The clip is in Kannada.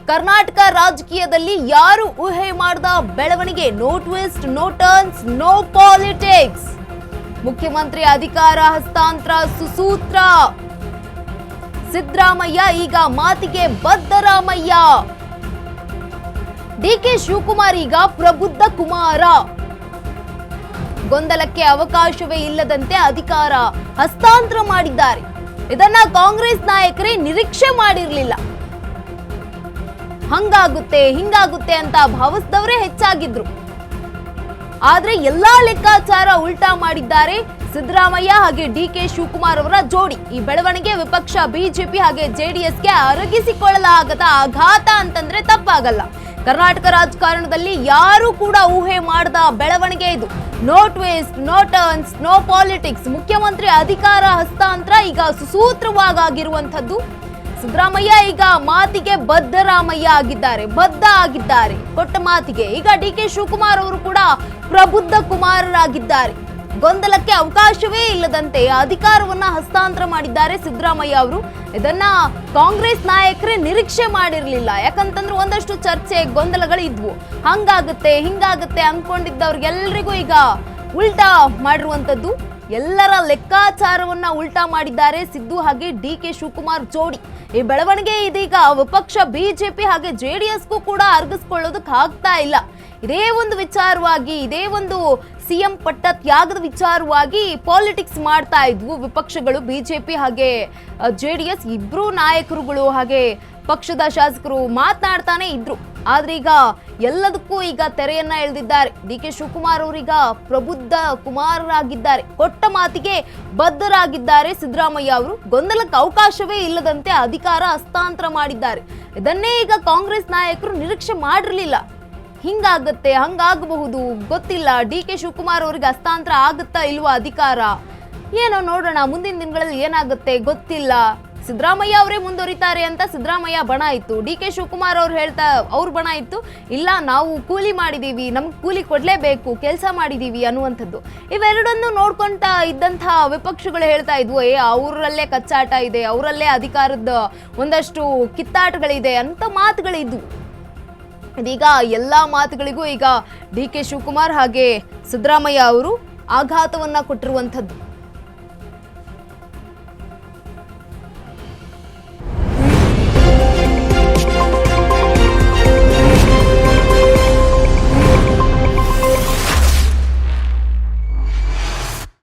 ಕರ್ನಾಟಕ ರಾಜಕೀಯದಲ್ಲಿ ಯಾರು ಊಹೆ ಮಾಡದ ಬೆಳವಣಿಗೆ. No twist, no turns, no politics. ಮುಖ್ಯಮಂತ್ರಿ ಅಧಿಕಾರ ಹಸ್ತಾಂತರ ಸುಸೂತ್ರ. ಸಿದ್ದರಾಮಯ್ಯ ಈಗ ಮಾತಿಗೆ ಬದ್ಧರಾಮಯ್ಯ. ಡಿಕೆ ಶಿವಕುಮಾರ್ ಈಗ ಪ್ರಬುದ್ಧ ಕುಮಾರ. ಗೊಂದಲಕ್ಕೆ ಅವಕಾಶವೇ ಇಲ್ಲದಂತೆ ಅಧಿಕಾರ ಹಸ್ತಾಂತರ ಮಾಡಿದ್ದಾರೆ. ಇದನ್ನ ಕಾಂಗ್ರೆಸ್ ನಾಯಕರೇ ನಿರೀಕ್ಷೆ ಮಾಡಿರಲಿಲ್ಲ. ಹಂಗಾಗುತ್ತೆ ಹಿಂಗಾಗುತ್ತೆ ಅಂತ ಭಾವಿಸಿದವರೇ ಹೆಚ್ಚಾಗಿದ್ರು. ಆದ್ರೆ ಎಲ್ಲಾ ಲೆಕ್ಕಾಚಾರ ಉಲ್ಟಾ ಮಾಡಿದ್ದಾರೆ ಸಿದ್ದರಾಮಯ್ಯ ಹಾಗೆ ಡಿಕೆ ಶಿವಕುಮಾರ್ ಅವರ ಜೋಡಿ. ಈ ಬೆಳವಣಿಗೆ ವಿಪಕ್ಷ ಬಿಜೆಪಿ ಹಾಗೆ ಜೆಡಿಎಸ್ಗೆ ಅರಗಿಸಿಕೊಳ್ಳಲಾಗದ ಆಘಾತ ಅಂತಂದ್ರೆ ತಪ್ಪಾಗಲ್ಲ. ಕರ್ನಾಟಕ ರಾಜಕಾರಣದಲ್ಲಿ ಯಾರು ಕೂಡ ಊಹೆ ಮಾಡದ ಬೆಳವಣಿಗೆ ಇದು. No twist, no turns, no politics. ಮುಖ್ಯಮಂತ್ರಿ ಅಧಿಕಾರ ಹಸ್ತಾಂತರ ಈಗ ಸುಸೂತ್ರವಾಗಿರುವಂತದ್ದು. ಸಿದ್ದರಾಮಯ್ಯ ಈಗ ಮಾತಿಗೆ ಬದ್ಧರಾಮಯ್ಯ ಆಗಿದ್ದಾರೆ, ಬದ್ಧ ಆಗಿದ್ದಾರೆ ಕೊಟ್ಟ ಮಾತಿಗೆ. ಈಗ ಡಿಕೆ ಶಿವಕುಮಾರ್ ಅವರು ಕೂಡ ಪ್ರಬುದ್ಧ ಕುಮಾರರಾಗಿದ್ದಾರೆ. ಗೊಂದಲಕ್ಕೆ ಅವಕಾಶವೇ ಇಲ್ಲದಂತೆ ಅಧಿಕಾರವನ್ನ ಹಸ್ತಾಂತರ ಮಾಡಿದ್ದಾರೆ ಸಿದ್ದರಾಮಯ್ಯ ಅವರು. ಇದನ್ನ ಕಾಂಗ್ರೆಸ್ ನಾಯಕರೇ ನಿರೀಕ್ಷೆ ಮಾಡಿರಲಿಲ್ಲ. ಯಾಕಂತಂದ್ರೆ ಒಂದಷ್ಟು ಚರ್ಚೆ ಗೊಂದಲಗಳು ಇದ್ವು. ಹಂಗಾಗುತ್ತೆ ಹಿಂಗಾಗುತ್ತೆ ಅನ್ಕೊಂಡಿದ್ದವ್ರಿಗೆಲ್ಲರಿಗೂ ಈಗ ಉಲ್ಟಾ ಮಾಡಿರುವಂತದ್ದು. ಎಲ್ಲರ ಲೆಕ್ಕಾಚಾರವನ್ನ ಉಲ್ಟಾ ಮಾಡಿದ್ದಾರೆ ಸಿದ್ದು ಹಾಗೆ ಡಿಕೆ ಶಿವಕುಮಾರ್ ಜೋಡಿ. ಈ ಬೆಳವಣಿಗೆ ಇದೀಗ ವಿಪಕ್ಷ ಬಿಜೆಪಿ ಹಾಗೆ ಜೆಡಿಎಸ್ಗೂ ಕೂಡ ಅರ್ಗಿಸ್ಕೊಳ್ಳೋದಕ್ಕೆ ಆಗ್ತಾ ಇಲ್ಲ. ಇದೇ ಒಂದು ವಿಚಾರವಾಗಿ, ಇದೇ ಒಂದು ಸಿಎಂ ಪಟ್ಟ ತ್ಯಾಗದ ವಿಚಾರವಾಗಿ ಪಾಲಿಟಿಕ್ಸ್ ಮಾಡ್ತಾ ಇದ್ವು ವಿಪಕ್ಷಗಳು. ಬಿಜೆಪಿ ಹಾಗೆ ಜೆಡಿಎಸ್ ಇಬ್ರು ನಾಯಕರುಗಳು ಹಾಗೆ ಪಕ್ಷದ ಶಾಸಕರು ಮಾತನಾಡ್ತಾನೆ ಇದ್ರು. ಆದ್ರೆ ಈಗ ಎಲ್ಲದಕ್ಕೂ ಈಗ ತೆರೆಯನ್ನ ಎಳೆದಿದ್ದಾರೆ. ಡಿಕೆ ಶಿವಕುಮಾರ್ ಅವರೀಗ ಪ್ರಬುದ್ಧ ಕುಮಾರರಾಗಿದ್ದಾರೆ. ಕೊಟ್ಟ ಮಾತಿಗೆ ಬದ್ಧರಾಗಿದ್ದಾರೆ ಸಿದ್ದರಾಮಯ್ಯ ಅವರು. ಗೊಂದಲಕ್ಕೆ ಅವಕಾಶವೇ ಇಲ್ಲದಂತೆ ಅಧಿಕಾರ ಹಸ್ತಾಂತರ ಮಾಡಿದ್ದಾರೆ. ಇದನ್ನೇ ಈಗ ಕಾಂಗ್ರೆಸ್ ನಾಯಕರು ನಿರೀಕ್ಷೆ ಮಾಡಿರಲಿಲ್ಲ. ಹಿಂಗಾಗತ್ತೆ ಹಂಗಾಗಬಹುದು ಗೊತ್ತಿಲ್ಲ. ಡಿಕೆ ಶಿವಕುಮಾರ್ ಅವರಿಗೆ ಹಸ್ತಾಂತರ ಆಗುತ್ತಾ ಇಲ್ವಾ ಅಧಿಕಾರ, ಏನೋ ನೋಡೋಣ ಮುಂದಿನ ದಿನಗಳಲ್ಲಿ ಏನಾಗುತ್ತೆ ಗೊತ್ತಿಲ್ಲ. ಸಿದ್ದರಾಮಯ್ಯ ಅವರೇ ಮುಂದುವರಿತಾರೆ ಅಂತ ಸಿದ್ದರಾಮಯ್ಯ ಬಣ ಇತ್ತು. ಡಿಕೆ ಶಿವಕುಮಾರ್ ಅವ್ರು ಅವ್ರ ಬಣ ಇತ್ತು, ಇಲ್ಲ ನಾವು ಕೂಲಿ ಮಾಡಿದೀವಿ, ನಮ್ಗೆ ಕೂಲಿ ಕೊಡ್ಲೇಬೇಕು, ಕೆಲಸ ಮಾಡಿದೀವಿ ಅನ್ನುವಂಥದ್ದು. ಇವೆರಡನ್ನು ನೋಡ್ಕೊಂತ ಇದ್ದಂತಹ ವಿಪಕ್ಷಗಳು ಹೇಳ್ತಾ ಇದ್ವು, ಅವರಲ್ಲೇ ಕಚ್ಚಾಟ ಇದೆ, ಅವರಲ್ಲೇ ಅಧಿಕಾರದ ಒಂದಷ್ಟು ಕಿತ್ತಾಟಗಳಿದೆ ಅಂತ ಮಾತುಗಳಿದ್ವು. ಇದೀಗ ಎಲ್ಲಾ ಮಾತುಗಳಿಗೂ ಈಗ ಡಿಕೆ ಶಿವಕುಮಾರ್ ಹಾಗೆ ಸಿದ್ದರಾಮಯ್ಯ ಅವರು ಆಘಾತವನ್ನ ಕೊಟ್ಟಿರುವಂಥದ್ದು.